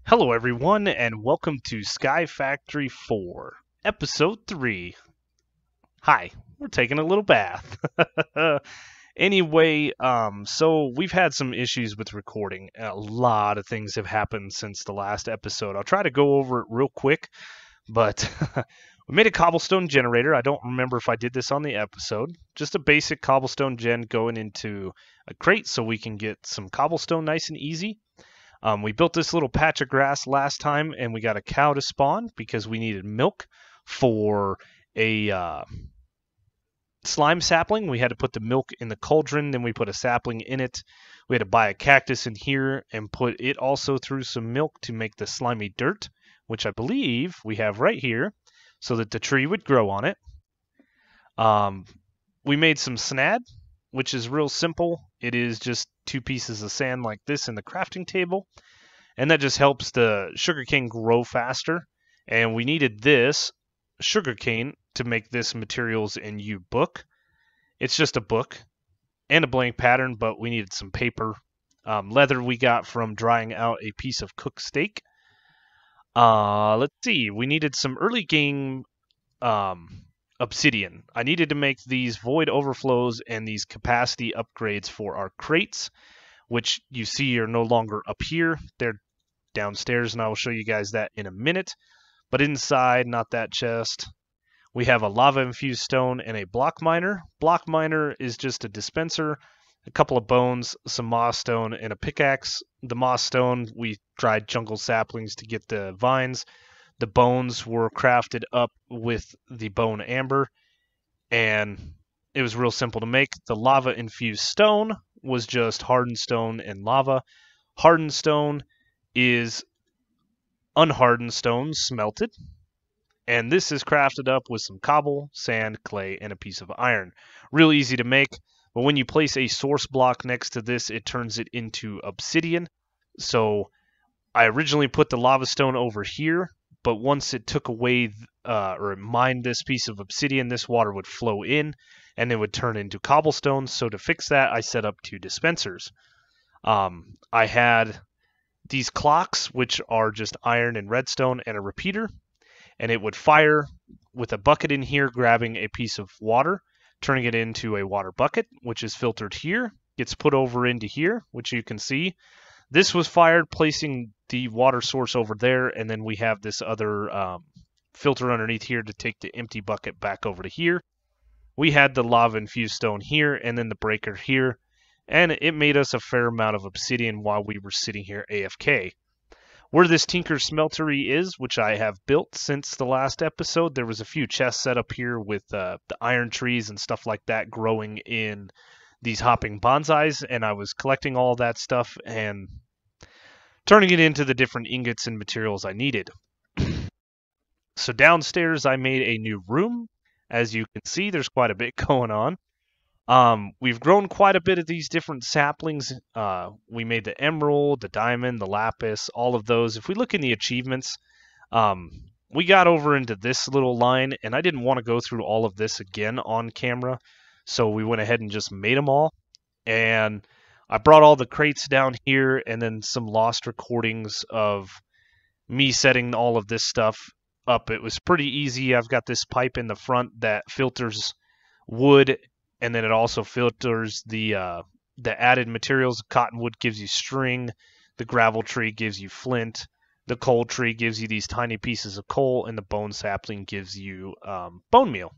Hello, everyone, and welcome to Sky Factory 4, Episode 3. Hi, we're taking a little bath. So we've had some issues with recording. A lot of things have happened since the last episode. I'll try to go over it real quick, but we made a cobblestone generator. I don't remember if I did this on the episode. Just a basic cobblestone gen going into a crate so we can get some cobblestone nice and easy. We built this little patch of grass last time, and we got a cow to spawn because we needed milk for a slime sapling. We had to put the milk in the cauldron, then we put a sapling in it. We had to buy a cactus in here and put it also through some milk to make the slimy dirt, which I believe we have right here, so that the tree would grow on it. We made some snad, which is real simple. It is just 2 pieces of sand like this in the crafting table, and that just helps the sugarcane grow faster. And we needed this sugarcane to make this materials in U book. It's just a book and a blank pattern, but we needed some paper. Leather we got from drying out a piece of cooked steak. Let's see, we needed some early game obsidian. I needed to make these void overflows and these capacity upgrades for our crates, which you see are no longer up here. They're downstairs, and I will show you guys that in a minute. But inside, not that chest, we have a lava-infused stone and a block miner. Block miner is just a dispenser, a couple of bones, some moss stone, and a pickaxe. The moss stone, we dried jungle saplings to get the vines. The bones were crafted up with the bone amber, and it was real simple to make. The lava-infused stone was just hardened stone and lava. Hardened stone is unhardened stone smelted, and this is crafted up with some cobble, sand, clay, and a piece of iron. Real easy to make, but when you place a source block next to this, it turns it into obsidian. So I originally put the lava stone over here, but once it took away or mined this piece of obsidian, this water would flow in and it would turn into cobblestone. So to fix that, I set up 2 dispensers. I had these clocks, which are just iron and redstone, and a repeater, and it would fire with a bucket in here, grabbing a piece of water, turning it into a water bucket, which is filtered here, gets put over into here, which you can see. This was fired, placing the water source over there, and then we have this other filter underneath here to take the empty bucket back over to here. We had the lava-infused stone here, and then the breaker here, and it made us a fair amount of obsidian while we were sitting here AFK. Where this Tinker Smeltery is, which I have built since the last episode, there was a few chests set up here with the iron trees and stuff like that growing in these hopping bonsais, and I was collecting all that stuff and turning it into the different ingots and materials I needed. So downstairs I made a new room. As you can see, there's quite a bit going on. We've grown quite a bit of these different saplings. We made the emerald, the diamond, the lapis, all of those. If we look in the achievements, we got over into this little line, and I didn't want to go through all of this again on camera. So we went ahead and just made them all. And I brought all the crates down here, and then some lost recordings of me setting all of this stuff up. It was pretty easy. I've got this pipe in the front that filters wood, and then it also filters the added materials. Cottonwood gives you string. The gravel tree gives you flint. The coal tree gives you these tiny pieces of coal, and the bone sapling gives you bone meal.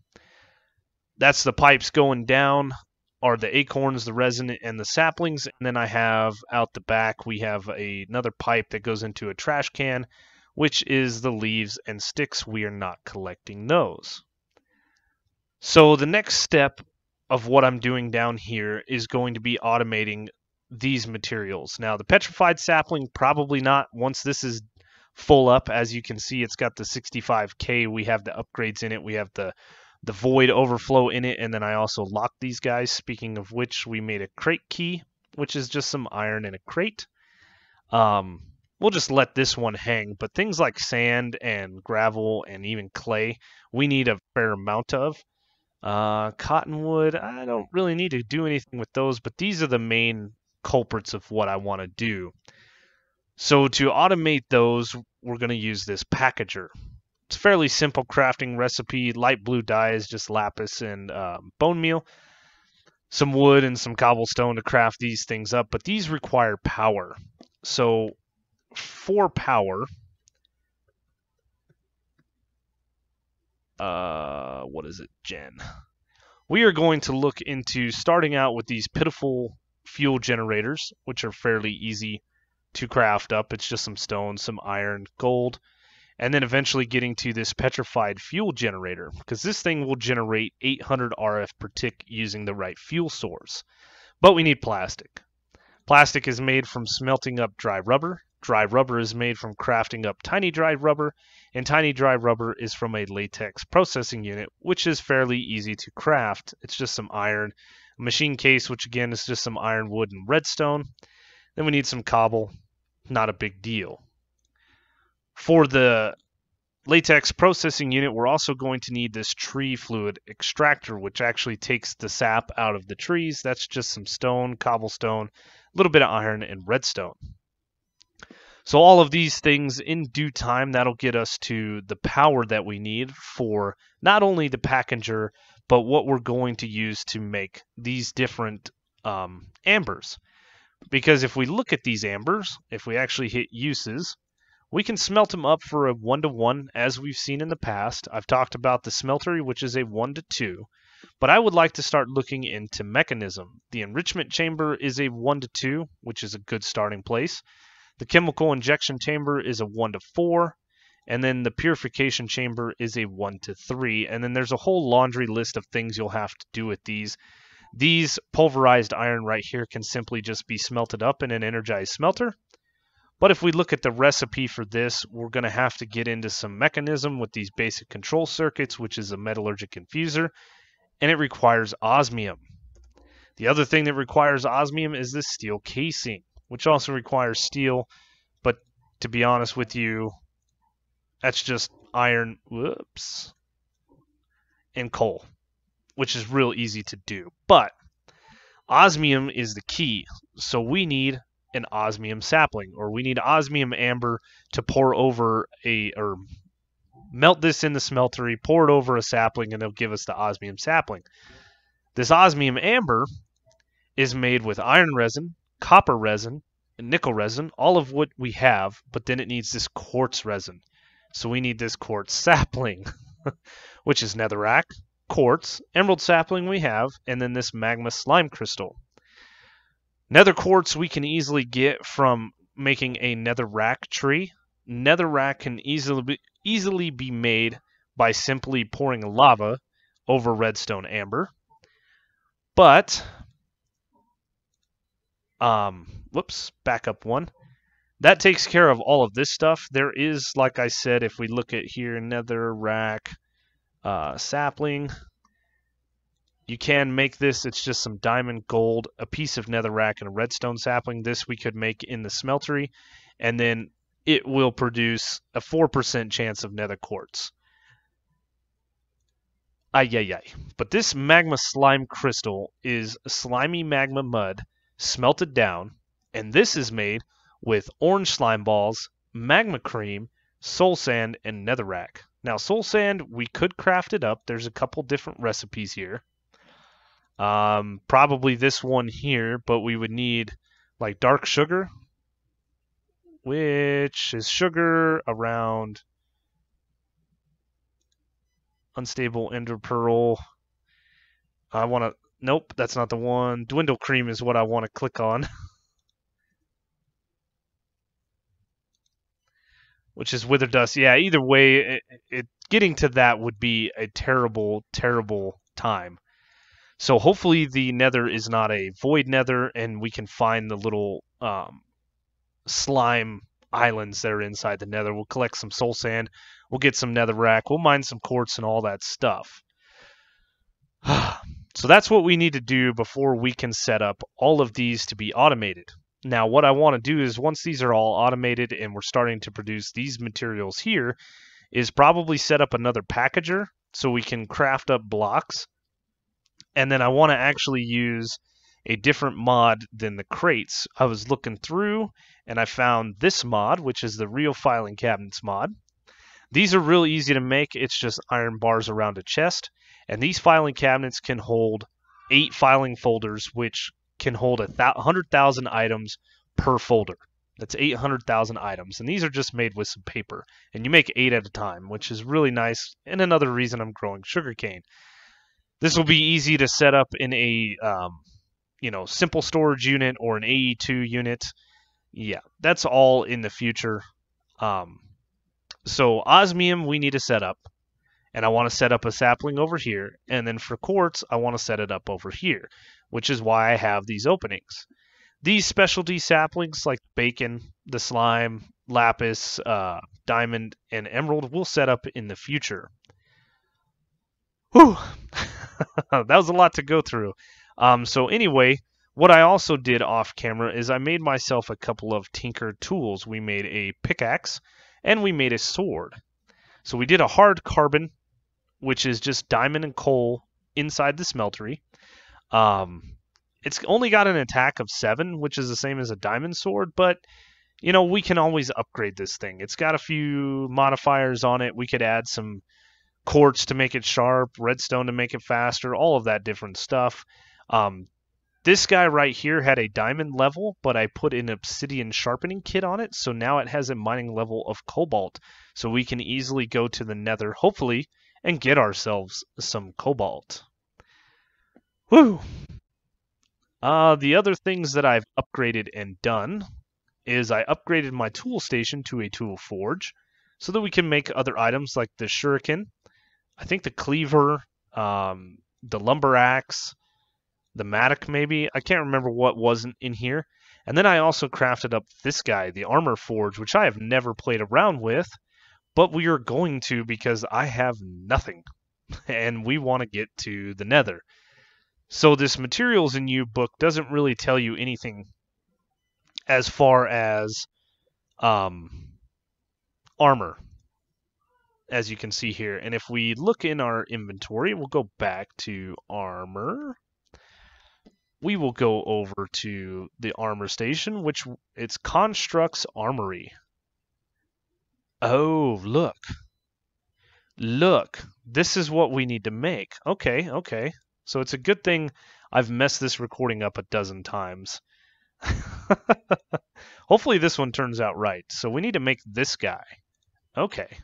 That's the pipes going down, are the acorns, the resin, and the saplings. And then I have out the back, we have another pipe that goes into a trash can, which is the leaves and sticks. We are not collecting those. So the next step of what I'm doing down here is going to be automating these materials. Now, the petrified sapling, probably not. Once this is full up, as you can see, it's got the 65K. We have the upgrades in it. We have the void overflow in it, and then I also locked these guys. Speaking of which, we made a crate key, which is just some iron in a crate. We'll just let this one hang, but things like sand and gravel and even clay, we need a fair amount of. Cottonwood, I don't really need to do anything with those, but these are the main culprits of what I want to do. So to automate those, we're going to use this packager. It's a fairly simple crafting recipe. Light blue dye is just lapis and bone meal. Some wood and some cobblestone to craft these things up, but these require power. So for power, what is it, Gen? We are going to look into starting out with these pitiful fuel generators, which are fairly easy to craft up. It's just some stone, some iron, gold, and then eventually getting to this petrified fuel generator, because this thing will generate 800 RF per tick using the right fuel source. But we need plastic. Plastic is made from smelting up dry rubber. Dry rubber is made from crafting up tiny dry rubber, and tiny dry rubber is from a latex processing unit, which is fairly easy to craft. It's just some iron, a machine case, which again is just some iron, wood, and redstone. Then we need some cobble, not a big deal. For the latex processing unit, we're also going to need this tree fluid extractor, which actually takes the sap out of the trees. That's just some stone, cobblestone, a little bit of iron, and redstone. So all of these things in due time, that'll get us to the power that we need for not only the packager, but what we're going to use to make these different ambers. Because if we look at these ambers, if we actually hit uses, we can smelt them up for a 1-to-1 as we've seen in the past. I've talked about the smeltery, which is a 1-to-2, but I would like to start looking into mechanism. The enrichment chamber is a 1-to-2, which is a good starting place. The chemical injection chamber is a 1-to-4, and then the purification chamber is a 1-to-3, and then there's a whole laundry list of things you'll have to do with these. These pulverized iron right here can simply just be smelted up in an energized smelter. But if we look at the recipe for this, we're going to have to get into some mechanism with these basic control circuits, which is a metallurgic infuser, and it requires osmium. The other thing that requires osmium is this steel casing, which also requires steel, but to be honest with you, that's just iron, and coal, which is real easy to do. But osmium is the key, so we need an osmium sapling, or we need osmium amber to pour over or melt this in the smeltery, pour it over a sapling, and it'll give us the osmium sapling. This osmium amber is made with iron resin, copper resin, and nickel resin, all of what we have, but then it needs this quartz resin. So we need this quartz sapling, which is netherrack, quartz, emerald sapling we have, and then this magma slime crystal. Nether quartz we can easily get from making a netherrack tree. Netherrack can easily be made by simply pouring lava over redstone amber. But, back up one. That takes care of all of this stuff. There is, like I said, if we look at here, netherrack sapling. You can make this, it's just some diamond, gold, a piece of netherrack, and a redstone sapling. This we could make in the smeltery, and then it will produce a 4% chance of nether quartz. But this magma slime crystal is slimy magma mud smelted down, and this is made with orange slime balls, magma cream, soul sand, and netherrack. Now, soul sand, we could craft it up. There's a couple different recipes here. Probably this one here, but we would need like dark sugar, which is sugar around unstable ender pearl. Nope, that's not the one. Dwindle cream is what I want to click on. Which is wither dust. Yeah, either way, getting to that would be a terrible, terrible time. So hopefully the nether is not a void nether, and we can find the little slime islands that are inside the nether. We'll collect some soul sand. We'll get some netherrack. We'll mine some quartz and all that stuff. So that's what we need to do before we can set up all of these to be automated. Now, what I want to do is once these are all automated and we're starting to produce these materials here, is probably set up another packager so we can craft up blocks. And then I want to actually use a different mod than the crates. I was looking through and I found this mod, which is the real filing cabinets mod. These are real easy to make. It's just iron bars around a chest. And these filing cabinets can hold 8 filing folders, which can hold 100,000 items per folder. That's 800,000 items. And these are just made with some paper. And you make 8 at a time, which is really nice. And another reason I'm growing sugarcane. This will be easy to set up in a simple storage unit or an AE2 unit. Yeah, that's all in the future. So osmium we need to set up, and I want to set up a sapling over here, and then for quartz I want to set it up over here, which is why I have these openings. These specialty saplings like bacon, the slime, lapis, diamond, and emerald will set up in the future. Whew! That was a lot to go through. So anyway, what I also did off camera is I made myself a couple of tinker tools. We made a pickaxe and we made a sword. So we did a hard carbon, which is just diamond and coal inside the smeltery. It's only got an attack of 7, which is the same as a diamond sword, but we can always upgrade this thing. It's got a few modifiers on it. We could add some quartz to make it sharp, redstone to make it faster, all of that different stuff. This guy right here had a diamond level, but I put an obsidian sharpening kit on it, so now it has a mining level of cobalt. So we can easily go to the nether, hopefully, and get ourselves some cobalt. Woo! The other things that I've upgraded and done is I upgraded my tool station to a tool forge so that we can make other items like the shuriken, I think the cleaver, the lumber axe, the mattock maybe. I can't remember what wasn't in here. And then I also crafted up this guy, the armor forge, which I have never played around with, but we are going to because I have nothing and we want to get to the nether. So this materials in you book doesn't really tell you anything as far as armor, as you can see here. And if we look in our inventory, we'll go back to armor. We will go over to the armor station, which it's Constructs Armory. Oh, look. Look, this is what we need to make. Okay. So it's a good thing I've messed this recording up a dozen times. Hopefully this one turns out right. So we need to make this guy. Okay.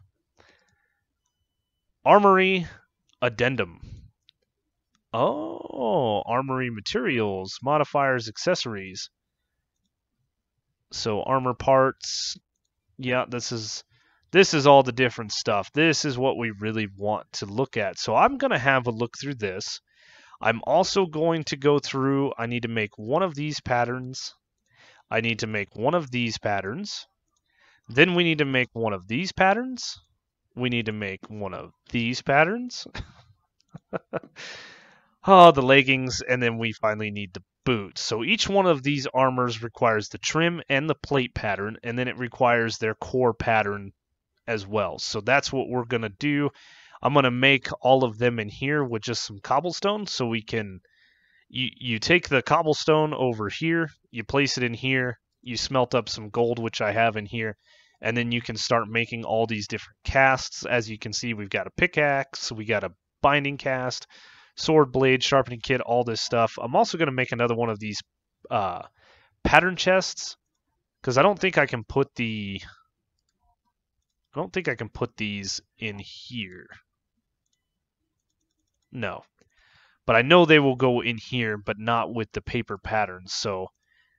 Armory Addendum. Oh, armory materials, modifiers, accessories. So armor parts. Yeah, this is all the different stuff. This is what we really want to look at. So I'm going to have a look through this. I'm also going to go through, I need to make one of these patterns. I need to make one of these patterns. Then we need to make one of these patterns. We need to make one of these patterns. Oh, the leggings, and then we finally need the boots. So each one of these armors requires the trim and the plate pattern, and then it requires their core pattern as well. So that's what we're going to do. I'm going to make all of them in here with just some cobblestone, so we can, you take the cobblestone over here, you place it in here, you smelt up some gold, which I have in here, and then you can start making all these different casts. As you can see, we've got a pickaxe, we got a binding cast, sword blade, sharpening kit, all this stuff. I'm also going to make another one of these pattern chests, because I don't think I can put these in here. No. But I know they will go in here, but not with the paper patterns. So,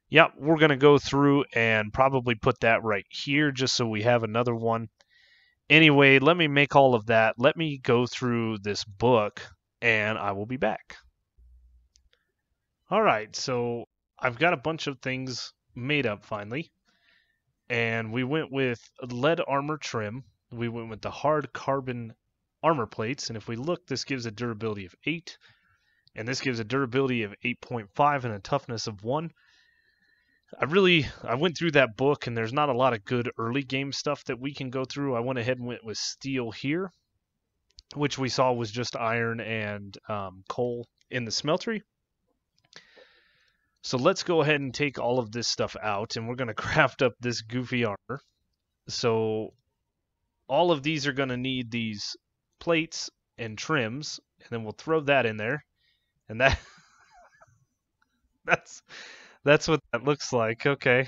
yeah, we're going to go through and probably put that right here just so we have another one. Anyway, let me make all of that. Let me go through this book, and I will be back. All right, so I've got a bunch of things made up finally. And we went with lead armor trim. We went with the hard carbon armor plates. And if we look, this gives a durability of 8. And this gives a durability of 8.5 and a toughness of 1. I went through that book, and there's not a lot of good early game stuff that we can go through. I went ahead and went with steel here, which we saw was just iron and coal in the smeltery. So let's go ahead and take all of this stuff out, and we're going to craft up this goofy armor. So all of these are going to need these plates and trims, and then we'll throw that in there, and that's that's what that looks like. Okay.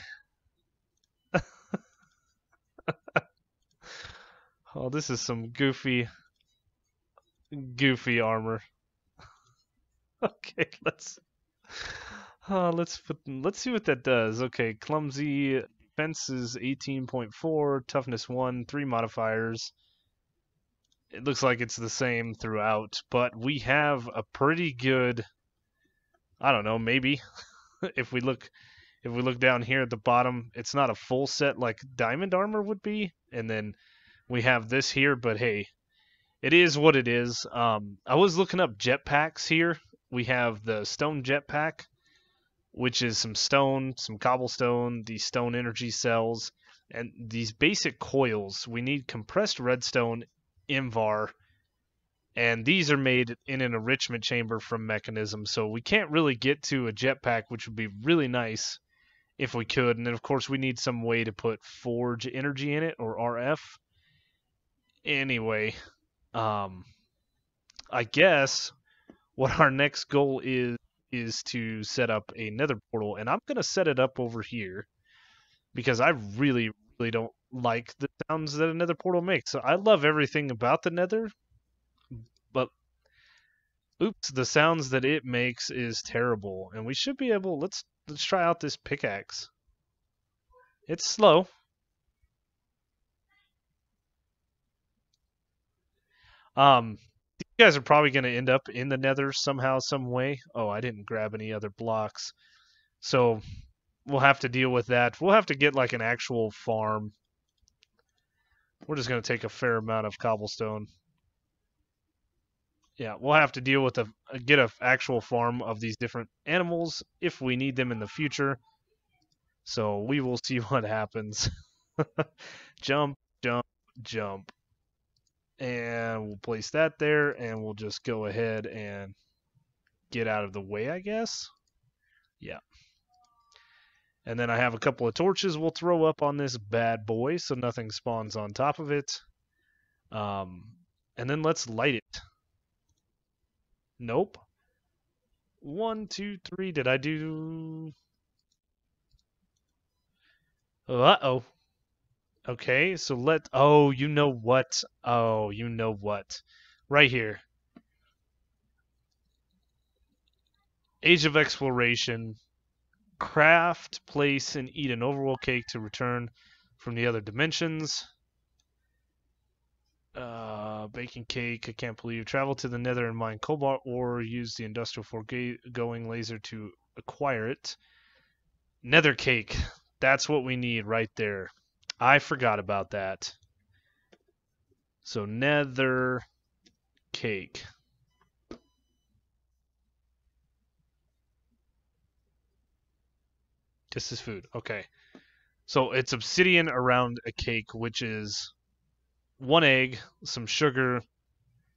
Oh, this is some goofy armor. Okay, let's see what that does. Okay, clumsy defense is 18.4, toughness 1, 3 modifiers. It looks like it's the same throughout, but we have a pretty good, I don't know, maybe if we look down here at the bottom, it's not a full set like diamond armor would be, and then we have this here, but hey, it is what it is. I was looking up jetpacks here. We have the stone jetpack, which is some stone, some cobblestone, these stone energy cells, and these basic coils. We need compressed redstone, Invar, and these are made in an enrichment chamber from Mechanism, so we can't really get to a jetpack, which would be really nice if we could. And then, of course, we need some way to put forge energy in it, or RF. Anyway, I guess what our next goal is to set up a nether portal, and I'm going to set it up over here because I really don't like the sounds that a nether portal makes. So I love everything about the nether, but oops, the sounds that it makes is terrible. And we should be able, let's try out this pickaxe. It's slow. You guys are probably going to end up in the nether somehow, some way. Oh, I didn't grab any other blocks. So we'll have to deal with that. We'll have to get like an actual farm. We're just going to take a fair amount of cobblestone. Yeah, we'll have to deal with get an actual farm of these different animals if we need them in the future. So we will see what happens. Jump, jump, jump. And we'll place that there, and we'll just go ahead and get out of the way, I guess. Yeah. And then I have a couple of torches we'll throw up on this bad boy so nothing spawns on top of it. And then let's light it. Nope. 1, 2, 3. Did I do... Uh-oh. Okay, so oh, you know what? Oh, you know what? Right here. Age of Exploration. Craft, place, and eat an overworld cake to return from the other dimensions. Baking cake, I can't believe. Travel to the nether and mine cobalt ore. Use the industrial foregoing laser to acquire it. Nether cake. That's what we need right there. I forgot about that. So nether cake. This is food. Okay. So it's obsidian around a cake, which is 1 egg, some sugar,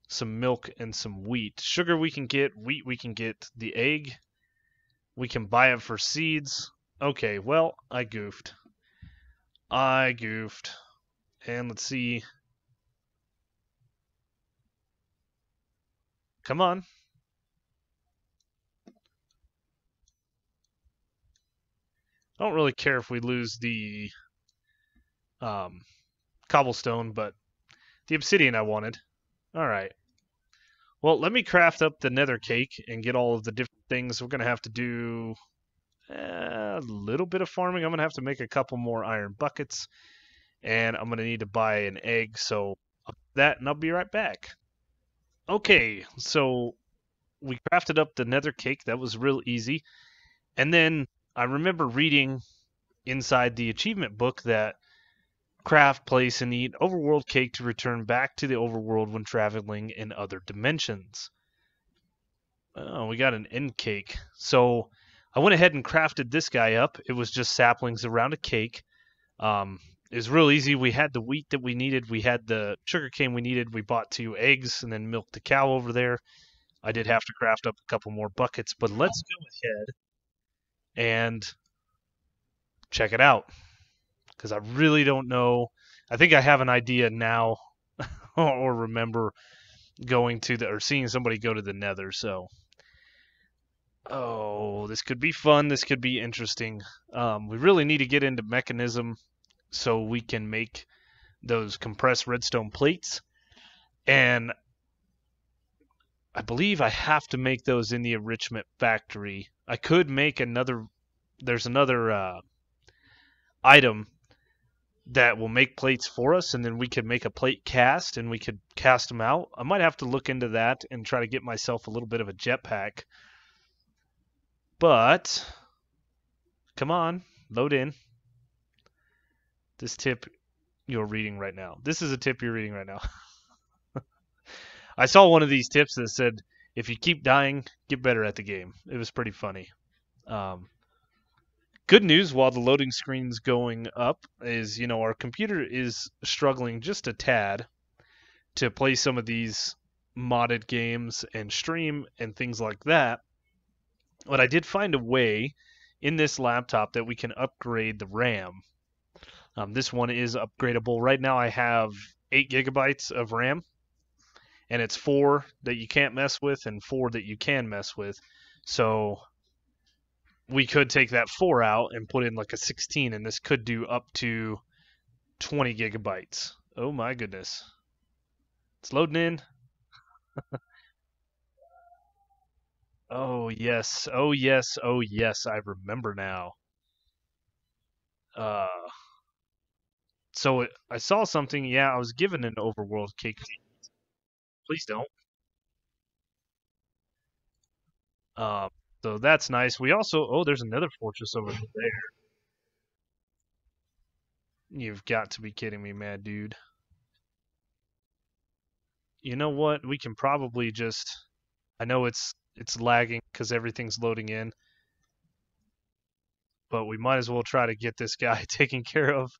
some milk, and some wheat. Sugar we can get, wheat we can get, the egg we can buy it for seeds. Okay, well, I goofed. And let's see. Come on. I don't really care if we lose the cobblestone, but the obsidian I wanted. Alright. Well, let me craft up the nether cake and get all of the different things. We're going to have to do a little bit of farming. I'm going to have to make a couple more iron buckets. And I'm going to need to buy an egg. So I'll do that, and I'll be right back. Okay, so we crafted up the nether cake. That was real easy. And then I remember reading inside the achievement book that craft, place, and eat overworld cake to return back to the overworld when traveling in other dimensions. Oh, we got an end cake. So I went ahead and crafted this guy up. It was just saplings around a cake. It was real easy. We had the wheat that we needed. We had the sugarcane we needed. We bought 2 eggs and then milked the cow over there. I did have to craft up a couple more buckets, but let's go ahead and check it out. Because I really don't know. I think I have an idea now, or remember going to the or seeing somebody go to the Nether. So, oh, this could be fun. This could be interesting. We really need to get into mechanism so we can make those compressed redstone plates, and I believe I have to make those in the enrichment factory. I could make another. There's another item that will make plates for us, and then we could make a plate cast and we could cast them out. I might have to look into that and try to get myself a little bit of a jetpack. But come on, load in. This tip you're reading right now. This is a tip you're reading right now. I saw one of these tips that said, if you keep dying, get better at the game. It was pretty funny. Good news while the loading screen's going up is, our computer is struggling just a tad to play some of these modded games and stream and things like that. But I did find a way in this laptop that we can upgrade the RAM. This one is upgradable. Right now I have 8 gigabytes of RAM, and it's 4 that you can't mess with and 4 that you can mess with. So we could take that 4 out and put in like a 16, and this could do up to 20 gigabytes. Oh my goodness. It's loading in. Oh yes, oh yes, oh yes, I remember now. Uh, so I saw something, yeah, I was given an overworld cake. Please don't. Um, so that's nice. We also, oh, there's another fortress over there. You've got to be kidding me, mad dude. You know what? We can probably just, I know it's lagging because everything's loading in, but we might as well try to get this guy taken care of.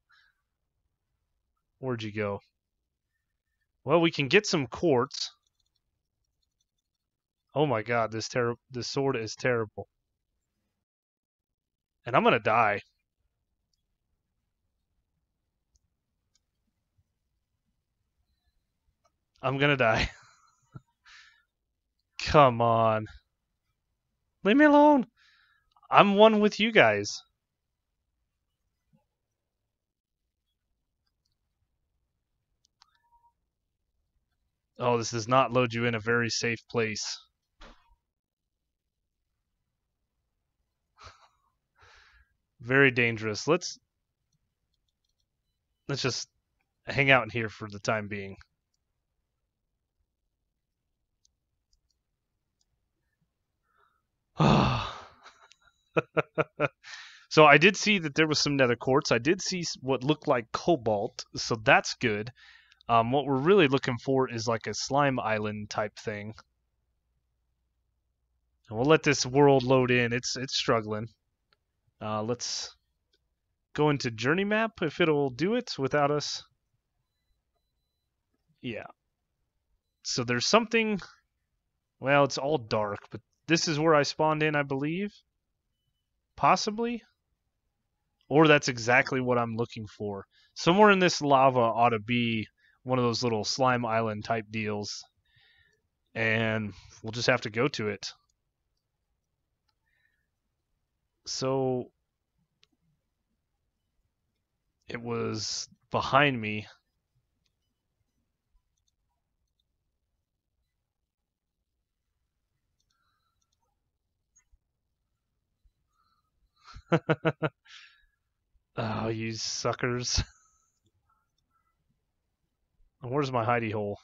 Where'd you go? Well, we can get some quartz. Oh my god, this sword is terrible. And I'm gonna die. I'm gonna die. Come on. Leave me alone. I'm one with you guys. Oh, this does not load you in a very safe place. Very dangerous. Let's just hang out in here for the time being. So I did see that there was some nether quartz. I did see what looked like cobalt, so that's good. What we're really looking for is like a slime island type thing. And we'll let this world load in. It's struggling. Let's go into journey map if it'll do it without us. Yeah. So there's something. Well, it's all dark, but this is where I spawned in, I believe. Possibly. Or that's exactly what I'm looking for. Somewhere in this lava ought to be one of those little slime island type deals. And we'll just have to go to it. So it was behind me. Oh, you suckers. Where's my hidey hole?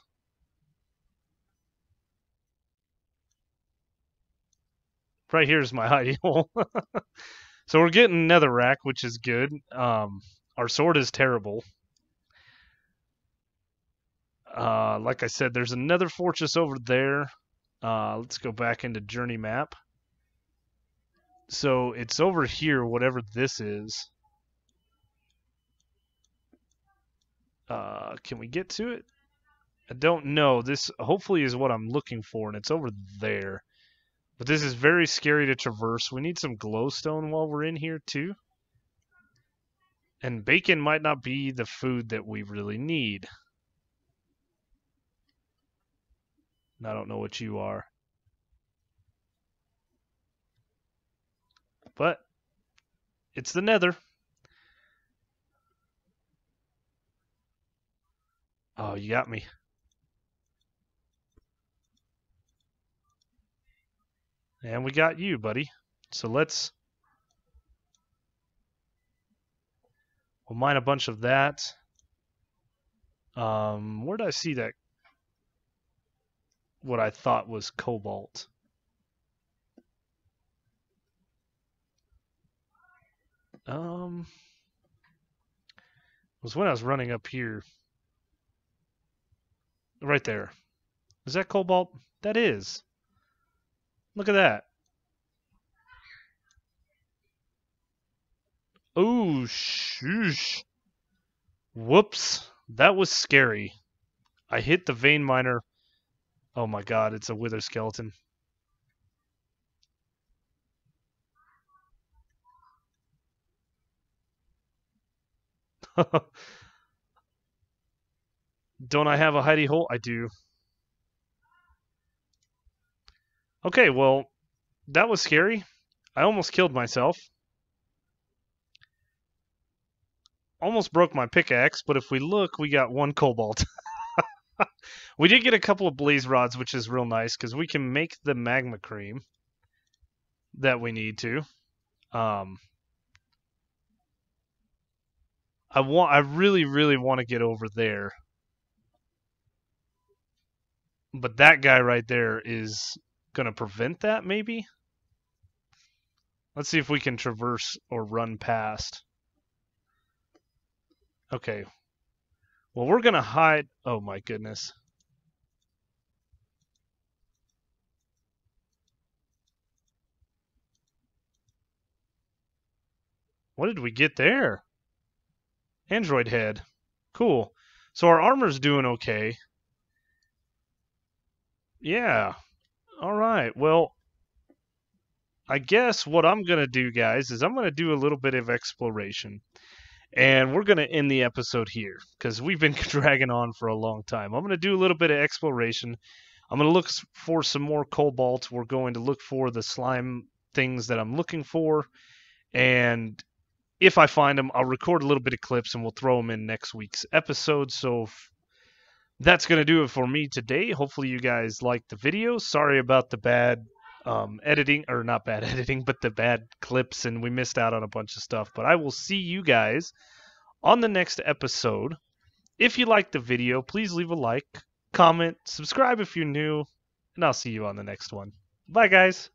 Right here's my hidey hole. So we're getting netherrack, which is good. Our sword is terrible. Like I said, there's another fortress over there. Let's go back into journey map. So it's over here, whatever this is. Can we get to it? I don't know. This hopefully is what I'm looking for, and it's over there. But this is very scary to traverse. We need some glowstone while we're in here, too. And bacon might not be the food that we really need. I don't know what you are. But it's the nether. Oh, you got me. And we got you, buddy. So we'll mine a bunch of that. Where did I see that? What I thought was cobalt. Was when I was running up here. Right there. Is that cobalt? That is. Look at that. Oh, shoosh. Whoops. That was scary. I hit the vein miner. Oh my god, it's a wither skeleton. Don't I have a hidey hole? I do. Okay, well, that was scary. I almost killed myself. Almost broke my pickaxe, but if we look, we got 1 cobalt. We did get a couple of blaze rods, which is real nice, because we can make the magma cream that we need to. I really, really want to get over there. But that guy right there is going to prevent that, maybe? Let's see if we can traverse or run past. Okay. Well, we're going to hide... Oh, my goodness. What did we get there? Android head. Cool. So our armor's doing okay. Yeah. All right. Well, I guess what I'm going to do, guys, is I'm going to do a little bit of exploration. And we're going to end the episode here because we've been dragging on for a long time. I'm going to do a little bit of exploration. I'm going to look for some more cobalt. We're going to look for the slime things that I'm looking for. And if I find them, I'll record a little bit of clips and we'll throw them in next week's episode. So that's going to do it for me today. Hopefully you guys liked the video. Sorry about the bad editing, or not bad editing, but the bad clips, and we missed out on a bunch of stuff. But I will see you guys on the next episode. If you liked the video, please leave a like, comment, subscribe if you're new, and I'll see you on the next one. Bye, guys.